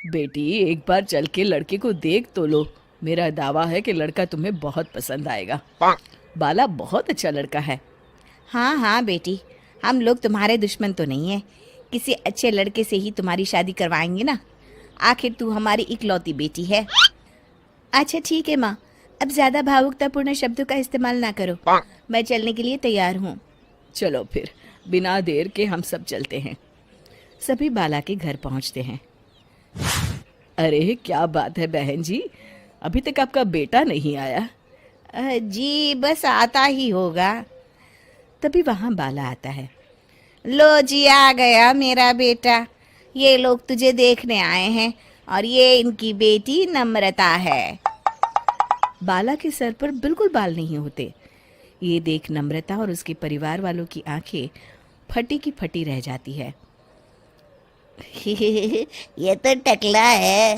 बेटी, एक बार चल के लड़के को देख तो लो। मेरा दावा है कि लड़का तुम्हें बहुत पसंद आएगा। बाला बहुत अच्छा लड़का है। हाँ हाँ बेटी, हम लोग तुम्हारे दुश्मन तो नहीं है। किसी अच्छे लड़के से ही तुम्हारी शादी करवाएंगे ना। आखिर तू हमारी इकलौती बेटी है। अच्छा ठीक है माँ, अब ज़्यादा भावुकतापूर्ण शब्दों का इस्तेमाल ना करो। मैं चलने के लिए तैयार हूँ। चलो फिर, बिना देर के हम सब चलते हैं। सभी बाला के घर पहुंचते हैं। अरे क्या बात है बहन जी, अभी तक आपका बेटा नहीं आया? जी बस आता ही होगा। तभी वहां बाला आता है। लो जी, आ गया मेरा बेटा। ये लोग तुझे देखने आए हैं और ये इनकी बेटी नम्रता है। बाला के सर पर बिल्कुल बाल नहीं होते। ये देख नम्रता और उसके परिवार वालों की आंखें फटी की फटी रह जाती है। ये तो टकला है।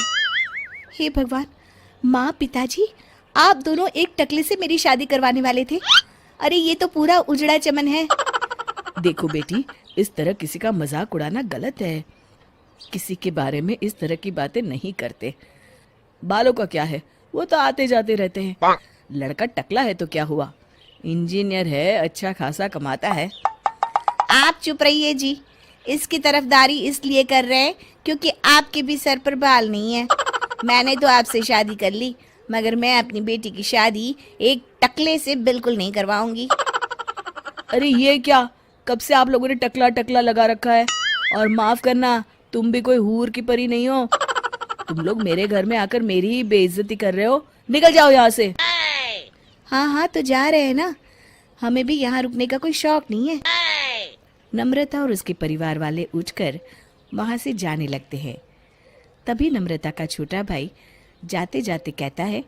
हे भगवान, माँ पिताजी, आप दोनों एक टकले से मेरी शादी करवाने वाले थे। अरे ये तो पूरा उजड़ा चमन है। देखो बेटी, इस तरह किसी का मजाक उड़ाना गलत है। किसी के बारे में इस तरह की बातें नहीं करते। बालों का क्या है, वो तो आते जाते रहते हैं। लड़का टकला है तो क्या हुआ, इंजीनियर है, अच्छा खासा कमाता है। आप चुप रहिए जी। इसकी तरफदारी इसलिए कर रहे हैं क्योंकि आपके भी सर पर बाल नहीं है। मैंने तो आपसे शादी कर ली, मगर मैं अपनी बेटी की शादी एक टकले से बिल्कुल नहीं करवाऊंगी। अरे ये क्या, कब से आप लोगों ने टकला टकला लगा रखा है? और माफ करना, तुम भी कोई हूर की परी नहीं हो। तुम लोग मेरे घर में आकर मेरी ही बेइज्जती कर रहे हो। निकल जाओ यहाँ से। हाँ हाँ तो जा रहे हैं ना, हमें भी यहाँ रुकने का कोई शौक नहीं है। नम्रता और उसके परिवार वाले उठकर वहां से जाने लगते हैं। तभी नम्रता का छोटा भाई जाते जाते कहता है,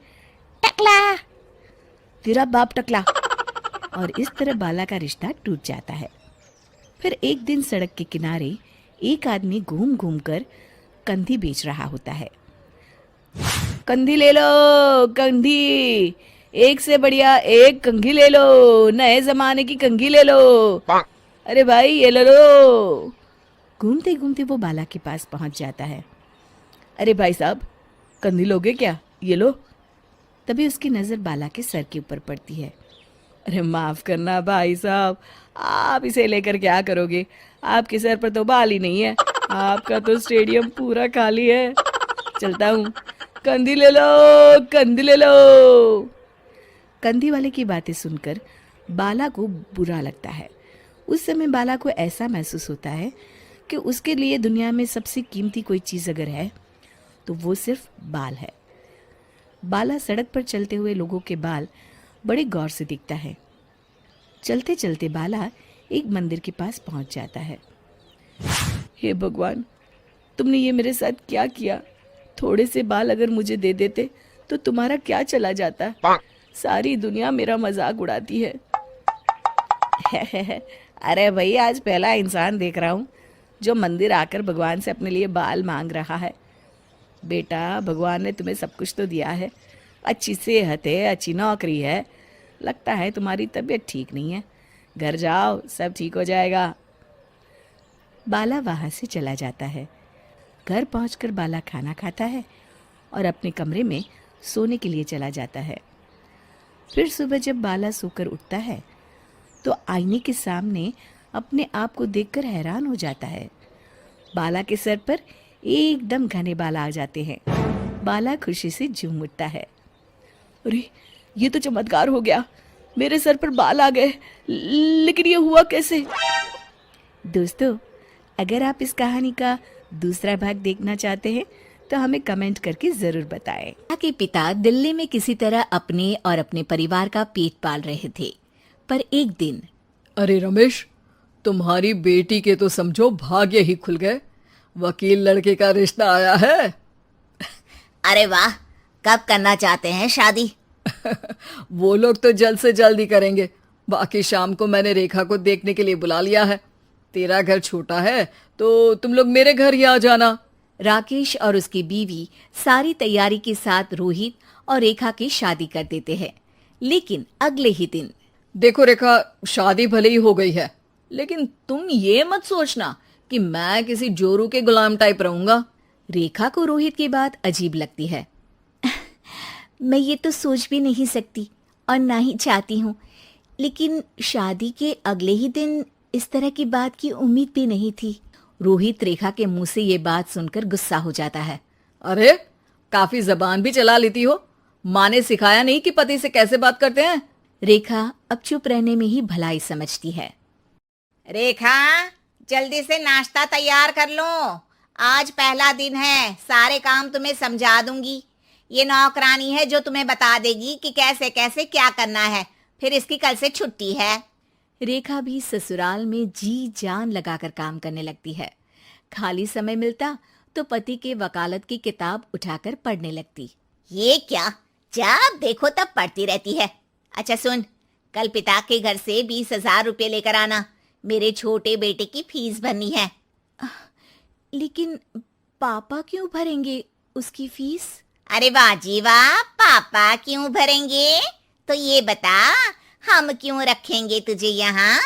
टकला। तेरा बाप टकला। और इस तरह बाला का रिश्ता टूट जाता है। फिर एक दिन सड़क के किनारे एक आदमी घूम घूम कर कंधी बेच रहा होता है। कंधी ले लो, कंधी, एक से बढ़िया एक कंघी ले लो, नए जमाने की कंघी ले लो। अरे भाई ये ले लो। घूमते घूमते वो बाला के पास पहुंच जाता है। अरे भाई साहब, कंधी लोगे क्या? ये लो। तभी उसकी नजर बाला के सर के ऊपर पड़ती है। अरे माफ करना भाई साहब, आप इसे लेकर क्या करोगे? आपके सर पर तो बाल ही नहीं है। आपका तो स्टेडियम पूरा खाली है। चलता हूँ। कंधी ले लो, कंधी ले लो। कंधी वाले की बातें सुनकर बाला को बुरा लगता है। उस समय बाला को ऐसा महसूस होता है कि उसके लिए दुनिया में सबसे कीमती कोई चीज़ अगर है तो वो सिर्फ बाल है। बाला सड़क पर चलते हुए लोगों के बाल बड़े गौर से दिखता है। चलते चलते बाला एक मंदिर के पास पहुंच जाता है। हे भगवान, तुमने ये मेरे साथ क्या किया? थोड़े से बाल अगर मुझे दे देते तो तुम्हारा क्या चला जाता? सारी दुनिया मेरा मजाक उड़ाती है। अरे भाई, आज पहला इंसान देख रहा हूँ जो मंदिर आकर भगवान से अपने लिए बाल मांग रहा है। बेटा, भगवान ने तुम्हें सब कुछ तो दिया है। अच्छी सेहत है, अच्छी नौकरी है। लगता है तुम्हारी तबीयत ठीक नहीं है। घर जाओ, सब ठीक हो जाएगा। बाला वहाँ से चला जाता है। घर पहुंचकर बाला खाना खाता है और अपने कमरे में सोने के लिए चला जाता है। फिर सुबह जब बाला सोकर उठता है तो आईने के सामने अपने आप को देखकर हैरान हो जाता है। बाला के सर पर एकदम घने बाल आ जाते हैं। बाला खुशी से झूम उठता है। अरे ये तो चमत्कार हो गया, मेरे सर पर बाल आ गए। लेकिन ये हुआ कैसे? दोस्तों, अगर आप इस कहानी का दूसरा भाग देखना चाहते हैं तो हमें कमेंट करके जरूर बताएं। के पिता दिल्ली में किसी तरह अपने और अपने परिवार का पेट पाल रहे थे, पर एक दिन अरे रमेश, तुम्हारी बेटी के तो समझो भाग्य ही खुल गए। वकील लड़के का रिश्ता आया है। अरे वाह, कब करना चाहते हैं शादी? वो लोग तो जल्द से जल्द ही करेंगे। बाकी शाम को मैंने रेखा को देखने के लिए बुला लिया है। तेरा घर छोटा है तो तुम लोग मेरे घर ही आ जाना। राकेश और उसकी बीवी सारी तैयारी के साथ रोहित और रेखा की शादी कर देते हैं। लेकिन अगले ही दिन, देखो रेखा, शादी भले ही हो गई है, लेकिन तुम ये मत सोचना कि मैं किसी जोरू के गुलाम टाइप रहूंगा। रेखा को रोहित की बात अजीब लगती है। मैं ये तो सोच भी नहीं सकती और ना ही चाहती हूँ, लेकिन शादी के अगले ही दिन इस तरह की बात की उम्मीद भी नहीं थी। रोहित रेखा के मुंह से ये बात सुनकर गुस्सा हो जाता है। अरे, काफी जबान भी चला लेती हो। माँ ने सिखाया नहीं कि पति से कैसे बात करते हैं? रेखा अब चुप रहने में ही भलाई समझती है। रेखा, जल्दी से नाश्ता तैयार कर लो। आज पहला दिन है, सारे काम तुम्हें समझा दूंगी। ये नौकरानी है जो तुम्हें बता देगी कि कैसे कैसे क्या करना है। फिर इसकी कल से छुट्टी है। रेखा भी ससुराल में जी जान लगाकर काम करने लगती है। खाली समय मिलता तो पति के वकालत की किताब उठाकर पढ़ने लगती। ये क्या, जब देखो तब पढ़ती रहती है। अच्छा सुन, कल पिता के घर से 20,000 रुपये लेकर आना। मेरे छोटे बेटे की फीस भरनी है। लेकिन पापा क्यों भरेंगे उसकी फीस? अरे वाह जी वाह, पापा क्यों भरेंगे? तो ये बता, हम क्यों रखेंगे तुझे यहाँ?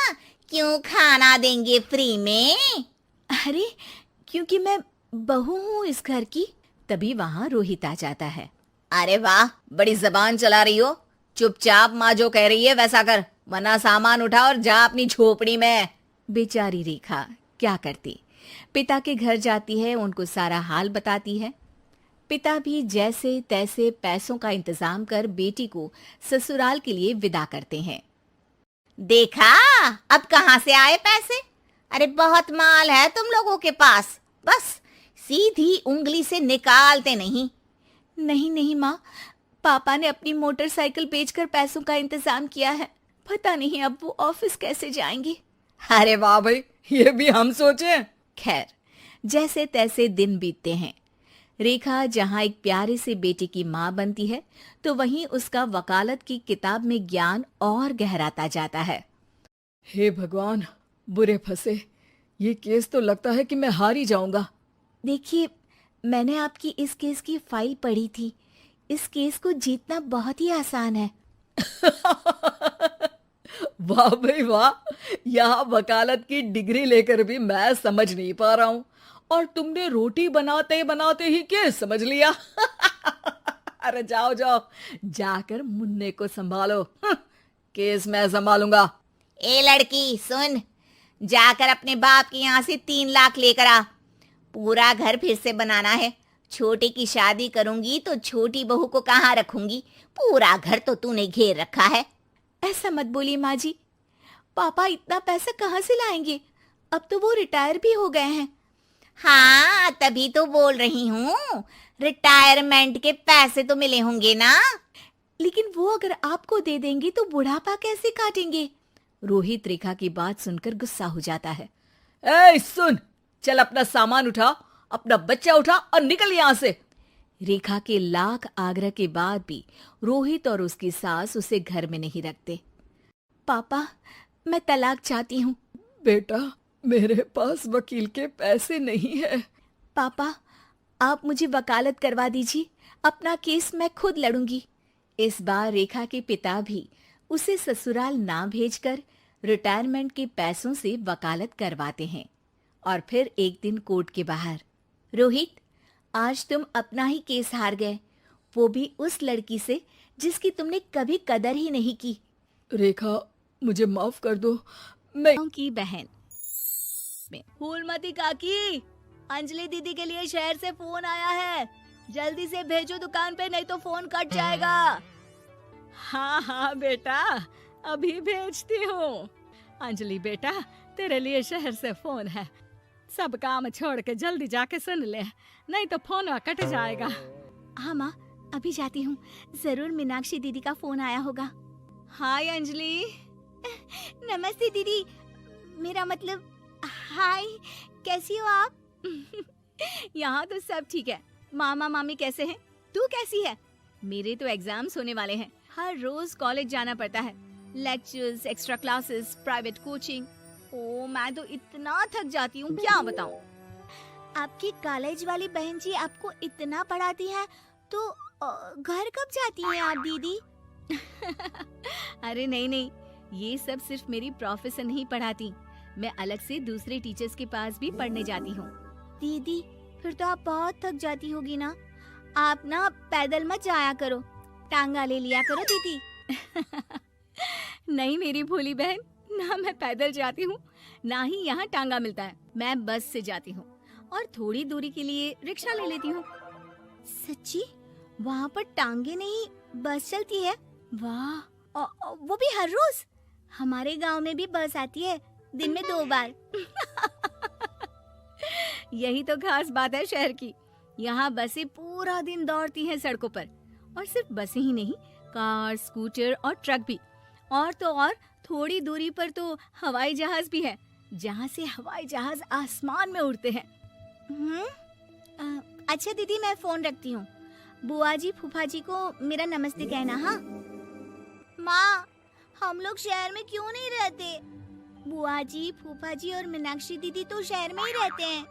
क्यों खाना देंगे फ्री में? अरे, क्योंकि मैं बहू हूँ इस घर की। तभी वहाँ रोहित आ जाता है। अरे वाह, बड़ी जबान चला रही हो। चुपचाप माँ जो कह रही है वैसा कर, वरना सामान उठा और जा अपनी झोपड़ी में। बेचारी रेखा क्या करती, पिता के घर जाती है, उनको सारा हाल बताती है। पिता भी जैसे तैसे पैसों का इंतजाम कर बेटी को ससुराल के लिए विदा करते हैं। देखा अब कहाँ से आए पैसे? अरे बहुत माल है तुम लोगों के पास, बस सीधी उंगली से निकालते नहीं। नहीं नहीं माँ, पापा ने अपनी मोटरसाइकिल बेचकर पैसों का इंतजाम किया है। पता नहीं अब वो ऑफिस कैसे जाएंगे। अरे वाह भाई, ये भी हम सोचे। खैर, जैसे तैसे दिन बीतते हैं। रेखा जहाँ एक प्यारे से बेटे की माँ बनती है, तो वहीं उसका वकालत की किताब में ज्ञान और गहराता जाता है। हे भगवान, बुरे फंसे। ये केस तो लगता है कि मैं हार ही जाऊंगा। देखिए, मैंने आपकी इस केस की फाइल पढ़ी थी। इस केस को जीतना बहुत ही आसान है। वाह भाई वाह, यहाँ वकालत की डिग्री लेकर भी मैं समझ नहीं पा रहा हूँ, और तुमने रोटी बनाते बनाते ही केस समझ लिया। अरे जाओ जाओ, जाकर मुन्ने को संभालो। केस मैं संभालूंगा। ए लड़की सुन, जाकर अपने बाप के यहाँ से 3 लाख लेकर आ। पूरा घर फिर से बनाना है। छोटे की शादी करूंगी तो छोटी बहू को कहाँ रखूंगी? पूरा घर तो तूने घेर रखा है। ऐसा मत बोलिए माँ जी, पापा इतना पैसा कहाँ से लाएंगे? अब तो वो रिटायर भी हो गए हैं। हाँ, तभी तो बोल रही हूँ, रिटायरमेंट के पैसे तो मिले होंगे ना। लेकिन वो अगर आपको दे देंगे तो बुढ़ापा कैसे काटेंगे? रोहित रेखा की बात सुनकर गुस्सा हो जाता है। ए सुन, चल अपना सामान उठा, अपना बच्चा उठा और निकल यहाँ से। रेखा के लाख आग्रह के बाद भी रोहित और उसकी सास उसे घर में नहीं रखते। पापा, मैं तलाक चाहती हूँ। बेटा, मेरे पास वकील के पैसे नहीं है। पापा, आप मुझे वकालत करवा दीजिए, अपना केस मैं खुद लड़ूंगी। इस बार रेखा के पिता भी उसे ससुराल ना भेजकर रिटायरमेंट के पैसों से वकालत करवाते हैं। और फिर एक दिन कोर्ट के बाहर, रोहित, आज तुम अपना ही केस हार गए, वो भी उस लड़की से जिसकी तुमने कभी कदर ही नहीं की। रेखा, मुझे माफ कर दो। मैं की बहन। फूलमती काकी, अंजलि दीदी के लिए शहर से फोन आया है। जल्दी से भेजो दुकान पे, नहीं तो फोन कट जाएगा। हाँ हाँ बेटा, अभी भेजती हूँ। अंजलि बेटा, तेरे लिए शहर से फोन है। सब काम छोड़ के जल्दी जाके सुन ले, नहीं तो फोन कट जाएगा। हाँ माँ, अभी जाती हूँ। जरूर मीनाक्षी दीदी का फोन आया होगा। हाय अंजलि। नमस्ते दीदी, मेरा मतलब हाय, कैसी हो आप? यहाँ तो सब ठीक है। मामा मामी कैसे हैं? तू कैसी है? मेरे तो एग्जाम्स होने वाले हैं। हर रोज कॉलेज जाना पड़ता है। Lectures, extra classes, private coaching. ओ, मैं तो इतना थक जाती हूँ, क्या बताऊँ। आपकी कॉलेज वाली बहन जी आपको इतना पढ़ाती है, तो घर कब जाती हैं आप दीदी? अरे नहीं नहीं, ये सब सिर्फ मेरी प्रोफेसर नहीं पढ़ाती, मैं अलग से दूसरे टीचर्स के पास भी पढ़ने जाती हूँ। दीदी, फिर तो आप बहुत थक जाती होगी ना। आप ना पैदल मत जाया करो, टांगा ले लिया करो दीदी। नहीं मेरी भोली बहन, ना मैं पैदल जाती हूँ ना ही यहाँ टांगा मिलता है। मैं बस से जाती हूँ और थोड़ी दूरी के लिए रिक्शा ले लेती हूँ। सच्ची? वहाँ पर टांगे नहीं बस चलती है? वाह, वो भी हर रोज? हमारे गांव में भी बस आती है, दिन में 2 बार। यही तो खास बात है शहर की। यहाँ बसें पूरा दिन दौड़ती हैं सड़कों पर, और सिर्फ बसें ही नहीं, कार, स्कूटर और ट्रक भी। और तो और थोड़ी दूरी पर तो हवाई जहाज भी है, जहाँ से हवाई जहाज आसमान में उड़ते हैं। अच्छा दीदी, मैं फोन रखती हूँ। बुआ जी फूफा जी को मेरा नमस्ते कहना। हाँ माँ, हम लोग शहर में क्यों नहीं रहते? बुआ जी, फूफा जी और मीनाक्षी दीदी तो शहर में ही रहते हैं।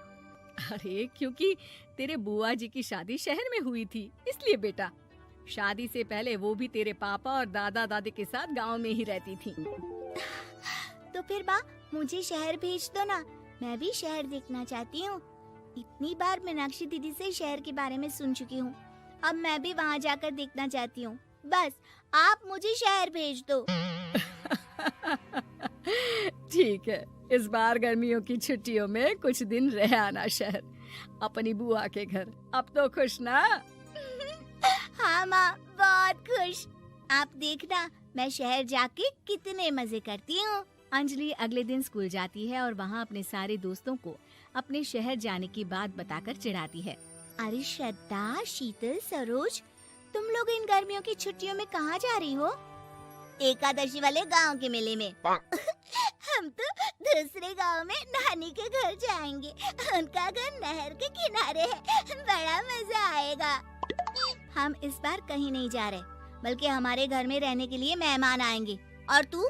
अरे क्योंकि तेरे बुआ जी की शादी शहर में हुई थी, इसलिए बेटा। शादी से पहले वो भी तेरे पापा और दादा दादी के साथ गांव में ही रहती थी। तो फिर माँ, मुझे शहर भेज दो ना, मैं भी शहर देखना चाहती हूँ। इतनी बार मीनाक्षी दीदी से शहर के बारे में सुन चुकी हूँ, अब मैं भी वहाँ जाकर देखना चाहती हूँ। बस आप मुझे शहर भेज दो। ठीक है, इस बार गर्मियों की छुट्टियों में कुछ दिन रह आना शहर, अपनी बुआ के घर। अब तो खुश ना? हाँ माँ, बहुत खुश। आप देखना मैं शहर जाके कितने मजे करती हूँ। अंजलि अगले दिन स्कूल जाती है और वहाँ अपने सारे दोस्तों को अपने शहर जाने की बात बताकर चिढ़ाती है। अरे श्रद्धा, शीतल, सरोज, तुम लोग इन गर्मियों की छुट्टियों में कहाँ जा रही हो? एकादशी वाले गांव के मेले में। हम तो दूसरे गांव में नानी के घर जाएंगे, उनका घर नहर के किनारे है, बड़ा मजा आएगा। हम इस बार कहीं नहीं जा रहे, बल्कि हमारे घर में रहने के लिए मेहमान आएंगे। और तू?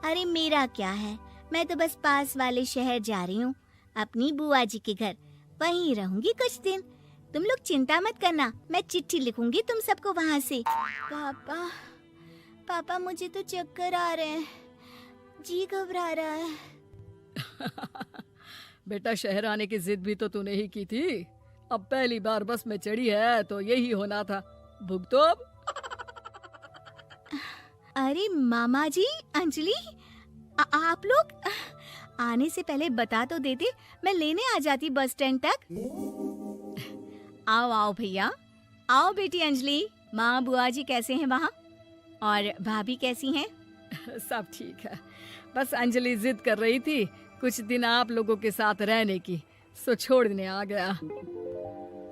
अरे मेरा क्या है, मैं तो बस पास वाले शहर जा रही हूँ, अपनी बुआ जी के घर। वहीं रहूंगी कुछ दिन। तुम लोग चिंता मत करना, मैं चिट्ठी लिखूंगी तुम सबको वहाँ से। पापा मुझे तो चक्कर आ रहे हैं, जी घबरा रहा है। बेटा, शहर आने की जिद भी तो तूने ही की थी। अब पहली बार बस में चढ़ी है तो यही होना था। भुगतो अब। अरे मामा जी, अंजलि, आप लोग आने से पहले बता तो देते, मैं लेने आ जाती बस स्टैंड तक। आओ आओ भैया, आओ बेटी अंजलि। माँ बुआ जी कैसे हैं वहाँ? और भाभी कैसी हैं? सब ठीक है, बस अंजलि जिद कर रही थी कुछ दिन आप लोगों के साथ रहने की, सो छोड़ने आ गया।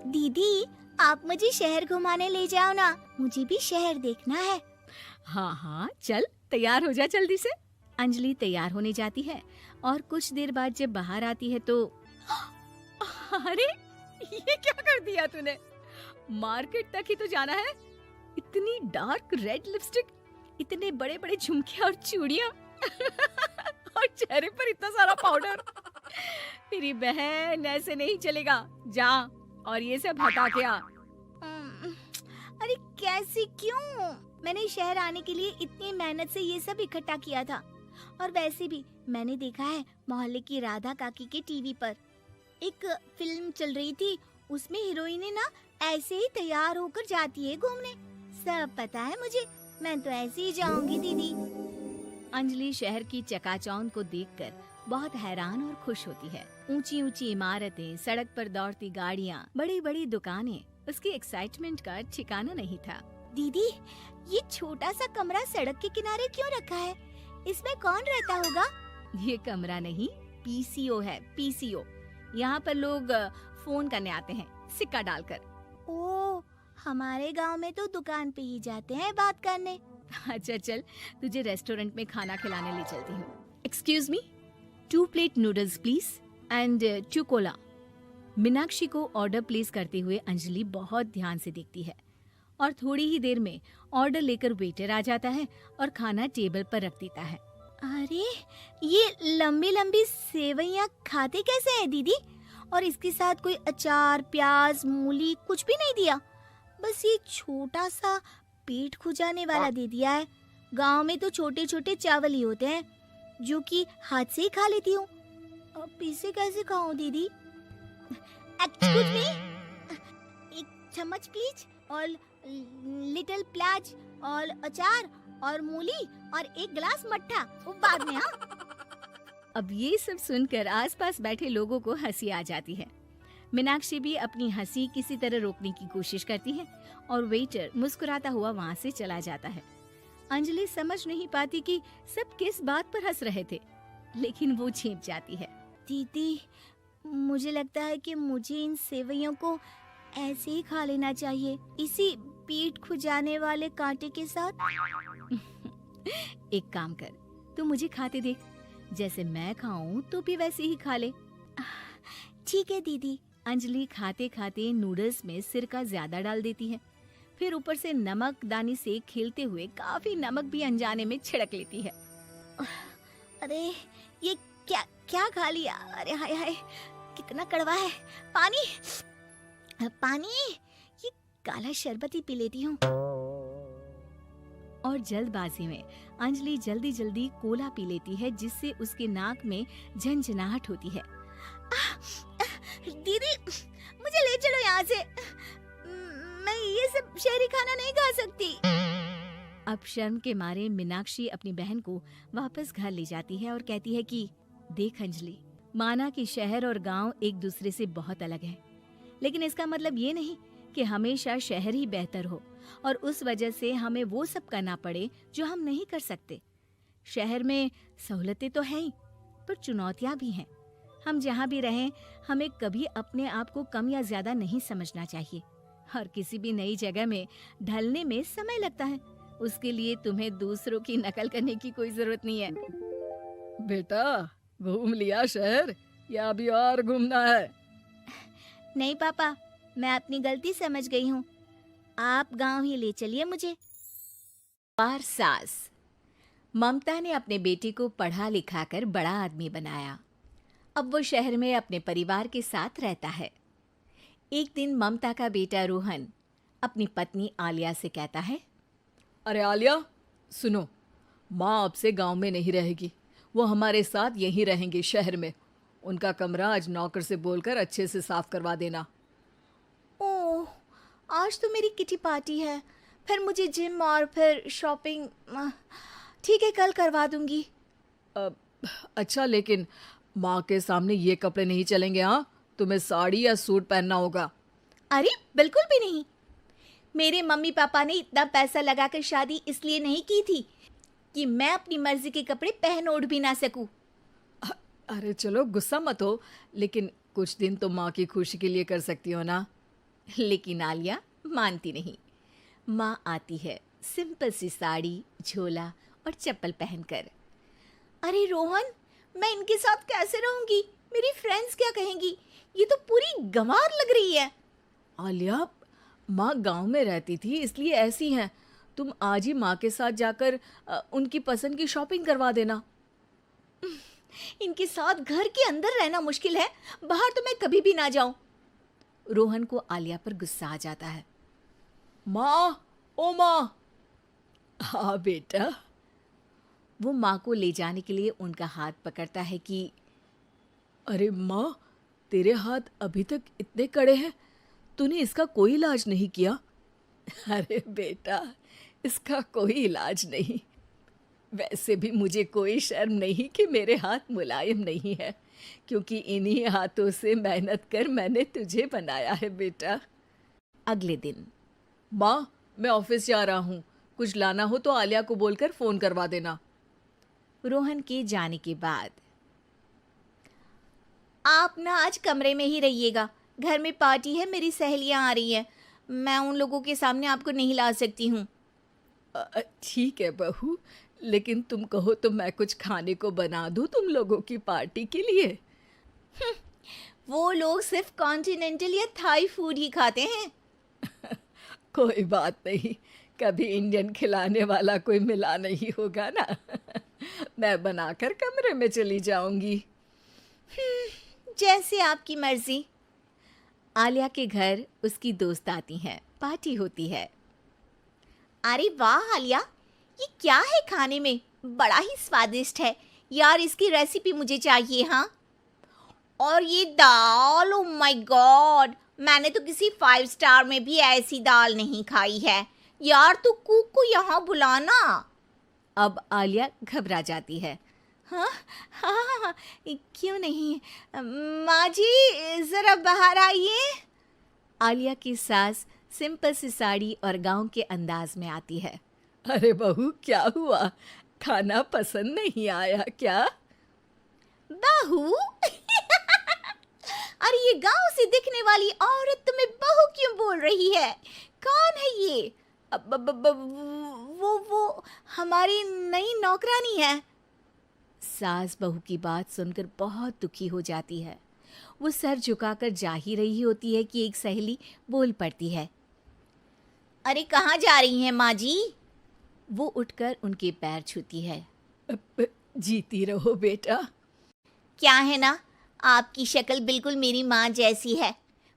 दीदी, आप मुझे शहर घुमाने ले जाओ ना, मुझे भी शहर देखना है। हाँ हाँ चल, तैयार हो जा जल्दी से। अंजलि तैयार होने जाती है और कुछ देर बाद जब बाहर आती है तो अरे ये क्या कर दिया तूने? मार्केट तक ही तो जाना है। इतनी डार्क रेड लिपस्टिक, इतने बड़े बड़े झुमके और चूड़ियां और चेहरे पर इतना सारा पाउडर। मेरी बहन, ऐसे नहीं चलेगा। जा और ये सब हटा के आ। अरे कैसे, क्यों? मैंने शहर आने के लिए इतनी मेहनत से ये सब इकट्ठा किया था। और वैसे भी मैंने देखा है मोहल्ले की राधा काकी के टीवी पर एक फिल्म चल रही थी, उसमें हीरोइनें ना ऐसे ही तैयार होकर जाती है घूमने। सब पता है मुझे, मैं तो ऐसे ही जाऊंगी दीदी। अंजलि शहर की चकाचौंध को देखकर बहुत हैरान और खुश होती है। ऊंची ऊंची इमारतें, सड़क पर दौड़ती गाड़ियाँ, बड़ी बड़ी दुकानें, उसकी एक्साइटमेंट का ठिकाना नहीं था। दीदी, ये छोटा सा कमरा सड़क के किनारे क्यों रखा है? इसमें कौन रहता होगा? ये कमरा नहीं, पीसीओ है, पीसीओ। यहाँ पर लोग फोन करने आते हैं सिक्का डालकर। ओ, हमारे गांव में तो दुकान पे ही जाते हैं बात करने। अच्छा चल, तुझे रेस्टोरेंट में खाना खिलाने ले चलती हूँ। Excuse me, 2 plate noodles please and 2 Cola. Meenakshi को ऑर्डर प्लेस करते हुए अंजलि बहुत ध्यान से देखती है और थोड़ी ही देर में ऑर्डर लेकर वेटर आ जाता है और खाना टेबल पर रख देता है। अरे ये लंबी लंबी सेवइयाँ खाते कैसे हैं दीदी? और इसके साथ कोई अचार, प्याज, मूली कुछ भी नहीं दिया, बस ये छोटा सा पेट खुजाने वाला दे दिया है। गांव में तो छोटे छोटे चावल ही होते हैं जो कि हाथ से ही खा लेती हूँ, अब इसे कैसे खाऊं दीदी? एक्सक्यूज मी, एक चम्मच प्लीज, और लिटिल प्याज और अचार और मूली और एक गिलास मट्ठा, वो बाद में। हाँ। अब ये सब सुनकर आसपास बैठे लोगों को हंसी आ जाती है। मीनाक्षी भी अपनी हंसी किसी तरह रोकने की कोशिश करती है और वेटर मुस्कुराता हुआ वहाँ से चला जाता है। अंजलि समझ नहीं पाती कि सब किस बात पर हंस रहे थे, लेकिन वो छिप जाती है। दीदी, मुझे लगता है कि मुझे इन सेवइयों को ऐसे ही खा लेना चाहिए, इसी पीठ खुजाने वाले कांटे के साथ। एक काम कर, तू मुझे खाते देख, जैसे मैं खाऊं तो भी वैसे ही खा ले। ठीक है दीदी। अंजलि खाते खाते नूडल्स में सिरका ज्यादा डाल देती है, फिर ऊपर से नमक दानी से खेलते हुए काफी नमक भी अनजाने में छिड़क लेती है। अरे ये क्या क्या खा लिया? अरे हाय हाय, कितना कड़वा है। पानी पानी, ये काला शरबत ही पी लेती हूँ। और जल्दबाजी में अंजलि जल्दी जल्दी कोला पी लेती है, जिससे उसके नाक में झंझनाहट होती है। दीदी, मुझे ले चलो यहाँ से। मैं ये सब शहरी खाना नहीं खा सकती। अब शर्म के मारे मीनाक्षी अपनी बहन को वापस घर ले जाती है और कहती है कि देख अंजलि, माना कि शहर और गांव एक दूसरे से बहुत अलग है, लेकिन इसका मतलब ये नहीं कि हमेशा शहर ही बेहतर हो और उस वजह से हमें वो सब करना पड़े जो हम नहीं कर सकते। शहर में सहूलतें तो हैं ही, पर चुनौतियां भी हैं। हम जहाँ भी रहें, हमें कभी अपने आप को कम या ज्यादा नहीं समझना चाहिए। और किसी भी नई जगह में ढलने में समय लगता है, उसके लिए तुम्हें दूसरों की नकल करने की कोई जरूरत नहीं है। बेटा, घूम लिया शहर या अभी और घूमना है? नहीं पापा, मैं अपनी गलती समझ गई हूँ। आप गांव ही ले चलिए मुझे। बार सास ममता ने अपने बेटे को पढ़ा लिखा कर बड़ा आदमी बनाया। अब वो शहर में अपने परिवार के साथ रहता है। एक दिन ममता का बेटा रोहन अपनी पत्नी आलिया से कहता है, अरे आलिया, सुनो, माँ अब से गांव में नहीं रहेगी, वो हमारे साथ यहीं रहेंगे शहर में। उनका कमरा आज नौकर से बोलकर अच्छे से साफ करवा देना। ओह, आज तो मेरी किटी पार्टी है, फिर मुझे जिम और फिर शॉपिंग। ठीक है, कल करवा दूंगी। अच्छा, लेकिन माँ के सामने ये कपड़े नहीं चलेंगे। हाँ, तुम्हें साड़ी या सूट पहनना होगा। अरे बिल्कुल भी नहीं। मेरे मम्मी पापा ने इतना पैसा लगाकर शादी इसलिए नहीं की थी कि मैं अपनी मर्जी के कपड़े पहन ओढ़ भी ना सकूं। अरे चलो, गुस्सा मत हो, लेकिन कुछ दिन तो माँ की खुशी के लिए कर सकती हो ना। लेकिन आलिया मानती नहीं। माँ आती है सिंपल सी साड़ी, झोला और चप्पल पहनकर। अरे रोहन, मैं इनके साथ कैसे रहूंगी? मेरी फ्रेंड्स क्या कहेंगी? ये तो पूरी गंवार लग रही है। आलिया, माँ गांव में रहती थी इसलिए ऐसी हैं। तुम आज ही माँ के साथ जाकर उनकी पसंद की शॉपिंग करवा देना। इनके साथ घर के अंदर रहना मुश्किल है, बाहर तो मैं कभी भी ना जाऊं। रोहन को आलिया पर गुस्सा आ जाता है। माँ, ओ माँ। हाँ बेटा। वो माँ को ले जाने के लिए उनका हाथ पकड़ता है कि अरे माँ, तेरे हाथ अभी तक इतने कड़े हैं, तूने इसका कोई इलाज नहीं किया? अरे बेटा, इसका कोई इलाज नहीं। वैसे भी मुझे कोई शर्म नहीं कि मेरे हाथ मुलायम नहीं है, क्योंकि इन्हीं हाथों से मेहनत कर मैंने तुझे बनाया है बेटा। अगले दिन, माँ, मैं ऑफिस जा रहा हूँ, कुछ लाना हो तो आलिया को बोलकर फ़ोन करवा देना। रोहन के जाने के बाद, आप ना आज कमरे में ही रहिएगा, घर में पार्टी है, मेरी सहेलियां आ रही हैं, मैं उन लोगों के सामने आपको नहीं ला सकती हूँ। ठीक है बहू, लेकिन तुम कहो तो मैं कुछ खाने को बना दूँ तुम लोगों की पार्टी के लिए। वो लोग सिर्फ कॉन्टिनेंटल या थाई फूड ही खाते हैं। कोई बात नहीं, कभी इंडियन खिलाने वाला कोई मिला नहीं होगा ना। मैं बनाकर कमरे में चली जाऊंगी। जैसे आपकी मर्जी। आलिया के घर उसकी दोस्त आती हैं, पार्टी होती है। अरे वाह आलिया, ये क्या है खाने में? बड़ा ही स्वादिष्ट है यार, इसकी रेसिपी मुझे चाहिए। हाँ, और ये दाल, ओ माय गॉड, मैंने तो किसी 5 स्टार में भी ऐसी दाल नहीं खाई है। यार तू कुक को यहाँ बुलाना। अब आलिया घबरा जाती है। हाँ हाँ, क्यों नहीं, माँ जी जरा बाहर आइए। आलिया की सास सिंपल सी साड़ी और गांव के अंदाज में आती है। अरे बहू, क्या हुआ? खाना पसंद नहीं आया क्या? बहू अरे ये गांव से दिखने वाली औरत तुम्हें बहू क्यों बोल रही है? कौन है ये? वो हमारी नई नौकरानी है। सास बहू की बात सुनकर बहुत दुखी हो जाती है। वो सर झुकाकर जा ही रही होती है कि एक सहेली बोल पड़ती है। अरे कहाँ जा रही हैं माँ जी? वो उठकर उनके पैर छूती है। जीती रहो बेटा। क्या है ना, आपकी शक्ल बिल्कुल मेरी माँ जैसी है।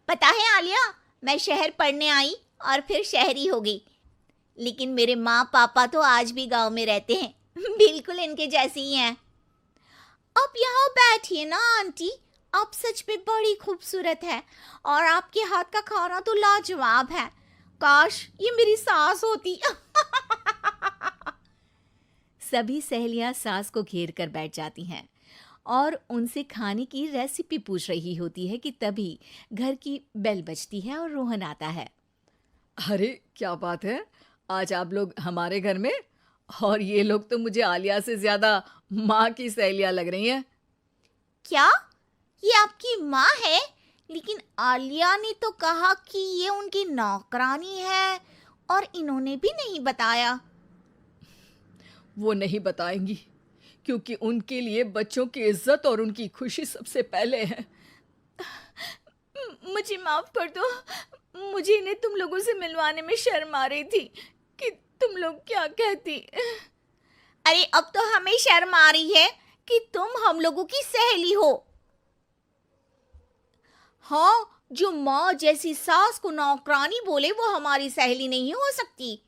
पता है आलिया, मैं शहर पढ़ने आई और फिर शहरी हो गई, लेकिन मेरे माँ पापा तो आज भी गांव में रहते हैं, बिल्कुल इनके जैसे ही हैं। आप यहाँ बैठिए ना आंटी, आप सच में बड़ी खूबसूरत है और आपके हाथ का खाना तो लाजवाब है। काश ये मेरी सास होती। सभी सहेलियां सास को घेर कर बैठ जाती हैं और उनसे खाने की रेसिपी पूछ रही होती है कि तभी घर की बेल बजती है और रोहन आता है। अरे क्या बात है, आज आप लोग हमारे घर में? और ये लोग तो मुझे आलिया से ज्यादा माँ की सहेलियाँ लग रही हैं। क्या ये आपकी माँ है? लेकिन आलिया ने तो कहा कि ये उनकी नौकरानी है और इन्होंने भी नहीं बताया। वो नहीं बताएंगी क्योंकि उनके लिए बच्चों की इज्जत और उनकी खुशी सबसे पहले है। मुझे माफ कर दो, मुझे इन्हें तुम लोगों से मिलवाने में शर्म आ रही थी कि तुम लोग क्या कहती। अरे अब तो हमें शर्म आ रही है कि तुम हम लोगों की सहेली हो। हाँ, जो माँ जैसी सास को नौकरानी बोले वो हमारी सहेली नहीं हो सकती।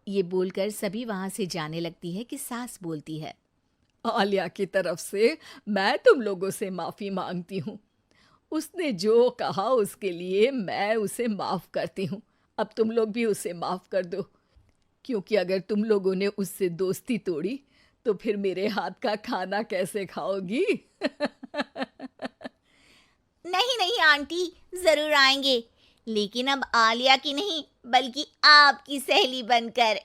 ये बोलकर सभी वहां से जाने लगती है कि सास बोलती है। आलिया की तरफ से मैं तुम लोगों से माफ़ी मांगती हूँ। उसने जो कहा उसके लिए मैं उसे माफ़ करती हूँ। अब तुम लोग भी उसे माफ़ कर दो, क्योंकि अगर तुम लोगों ने उससे दोस्ती तोड़ी तो फिर मेरे हाथ का खाना कैसे खाओगी? नहीं नहीं आंटी, जरूर आएंगे, लेकिन अब आलिया की नहीं बल्कि आपकी सहेली बनकर।